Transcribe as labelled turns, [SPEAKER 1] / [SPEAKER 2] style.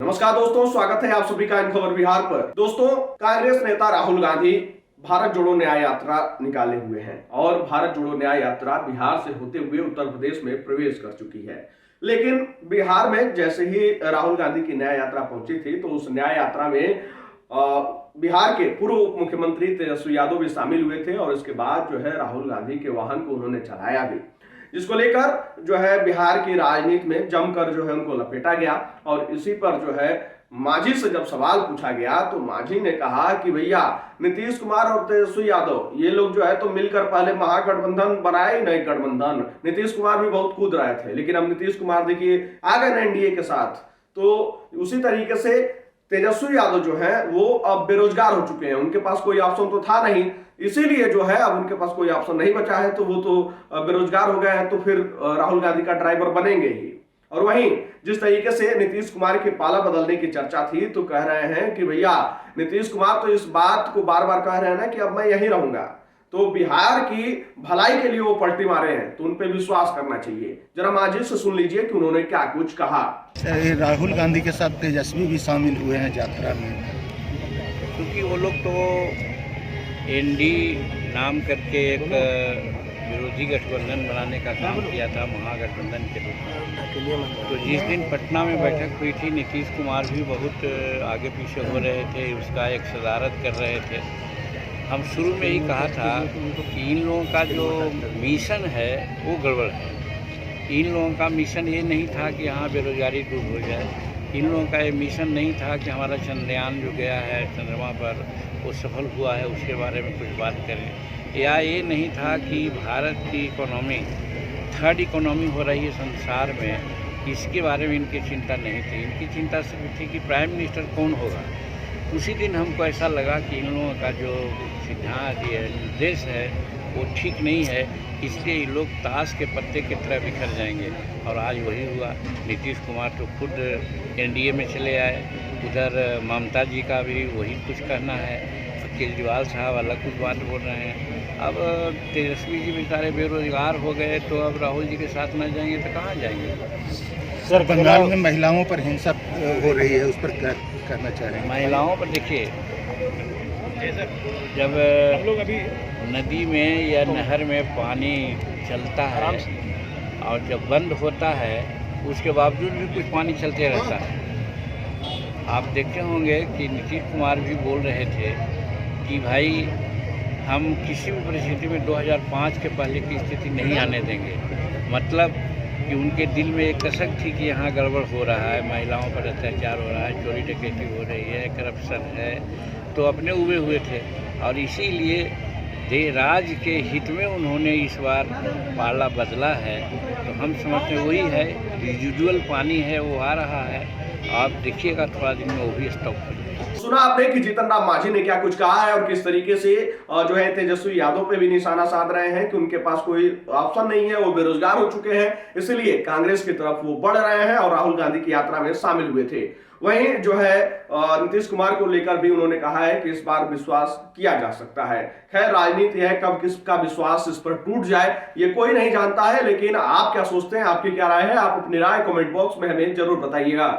[SPEAKER 1] नमस्कार दोस्तों, स्वागत है आप सभी का इन खबर बिहार पर। दोस्तों, कांग्रेस नेता राहुल गांधी भारत जोड़ो न्याय यात्रा निकाले हुए हैं और भारत जोड़ो न्याय यात्रा बिहार से होते हुए उत्तर प्रदेश में प्रवेश कर चुकी है। लेकिन बिहार में जैसे ही राहुल गांधी की न्याय यात्रा पहुंची थी तो उस न्याय यात्रा में बिहार के पूर्व उप मुख्यमंत्री तेजस्वी यादव भी शामिल हुए थे और इसके बाद जो है राहुल गांधी के वाहन को उन्होंने चलाया भी, जिसको लेकर जो है बिहार की राजनीति में जमकर जो है उनको लपेटा गया। और इसी पर जो है मांझी से जब सवाल पूछा गया तो मांझी ने कहा कि भैया नीतीश कुमार और तेजस्वी यादव ये लोग जो है तो मिलकर पहले महागठबंधन बनाए ही नहीं गठबंधन। नीतीश कुमार भी बहुत कूद रहे थे, लेकिन अब नीतीश कुमार देखिए आ गए एनडीए के साथ। तो उसी तरीके से तेजस्वी यादव जो है वो अब बेरोजगार हो चुके हैं, उनके पास कोई ऑप्शन तो था नहीं, इसीलिए जो है अब उनके पास कोई ऑप्शन नहीं बचा है तो वो तो बेरोजगार हो गए हैं, तो फिर राहुल गांधी का ड्राइवर बनेंगे ही। और वहीं जिस तरीके से नीतीश कुमार के पाला बदलने की चर्चा थी तो कह रहे हैं कि भैया नीतीश कुमार तो इस बात को बार बार कह रहे हैं ना कि अब मैं यहीं रहूंगा, तो बिहार की भलाई के लिए वो पलटी मारे हैं, तो उन पे विश्वास करना चाहिए। जरा मांझी से सुन लीजिए कि उन्होंने क्या कुछ कहा।
[SPEAKER 2] राहुल गांधी के साथ तेजस्वी भी शामिल हुए हैं यात्रा में,
[SPEAKER 3] क्योंकि वो लोग तो एनडी नाम करके एक विरोधी गठबंधन बनाने का काम किया था महागठबंधन के रूप में। तो जिस दिन पटना में बैठक हुई थी नीतीश कुमार भी बहुत आगे पीछे हो रहे थे, उसका एक सदारत कर रहे थे। हम शुरू में ही कहा था कि इन लोगों का जो मिशन है वो गड़बड़ है। इन लोगों का मिशन ये नहीं था कि यहाँ बेरोजगारी दूर हो जाए, इन लोगों का ये मिशन नहीं था कि हमारा चंद्रयान जो गया है चंद्रमा पर वो सफल हुआ है उसके बारे में कुछ बात करें, या ये नहीं था कि भारत की इकोनॉमी थर्ड इकोनॉमी हो रही है संसार में, इसके बारे में इनकी चिंता नहीं थी। इनकी चिंता सिर्फ थी कि प्राइम मिनिस्टर कौन होगा। उसी दिन हमको ऐसा लगा कि इन लोगों का जो सिद्धांत ये निर्देश है वो ठीक नहीं है, इसलिए ये लोग ताश के पत्ते की तरह बिखर जाएंगे। और आज वही हुआ। नीतीश कुमार तो खुद एनडीए में चले आए, उधर ममता जी का भी वही कुछ कहना है, केजरीवाल साहब अलग कुछ बात बोल रहे हैं। अब तेजस्वी जी बेचारे बेरोजगार हो गए तो अब राहुल जी के साथ न जाएंगे तो कहाँ जाएंगे।
[SPEAKER 2] सर, बंगाल में महिलाओं पर हिंसा हो रही है, उस पर क्या करना चाह रहे हैं?
[SPEAKER 3] महिलाओं पर देखिए, जब नदी में या नहर में पानी चलता है और जब बंद होता है उसके बावजूद भी कुछ पानी चलते रहता है। आप देखते होंगे कि नीतीश कुमार भी बोल रहे थे कि भाई हम किसी भी परिस्थिति में 2005 के पहले की स्थिति नहीं आने देंगे। मतलब कि उनके दिल में एक कसक थी कि यहाँ गड़बड़ हो रहा है, महिलाओं पर अत्याचार हो रहा है, चोरी डकैती हो रही है, करप्शन है, तो अपने उबे हुए थे। और इसीलिए राज के हित में उन्होंने इस बार पाला बदला है। तो हम समझते हैं वही है, रिजिडुअल पानी है वो आ रहा है। आप देखिएगा थोड़ा दिन में वो भी स्टॉप हो जाएगा।
[SPEAKER 1] सुना आपने कि जीतन राम मांझी ने क्या कुछ कहा है और किस तरीके से जो है तेजस्वी यादव पे भी निशाना साध रहे हैं कि उनके पास कोई ऑप्शन नहीं है, वो बेरोजगार हो चुके हैं, इसलिए कांग्रेस की तरफ वो बढ़ रहे हैं और राहुल गांधी की यात्रा में शामिल हुए थे। वहीं जो है नीतीश कुमार को लेकर भी उन्होंने कहा है कि इस बार विश्वास किया जा सकता है। खैर, राजनीति है, कब किसका विश्वास इस पर टूट जाए ये कोई नहीं जानता है, लेकिन आप क्या सोचते हैं, आपकी क्या राय है, आप अपनी राय कमेंट बॉक्स में हमें जरूर बताइएगा।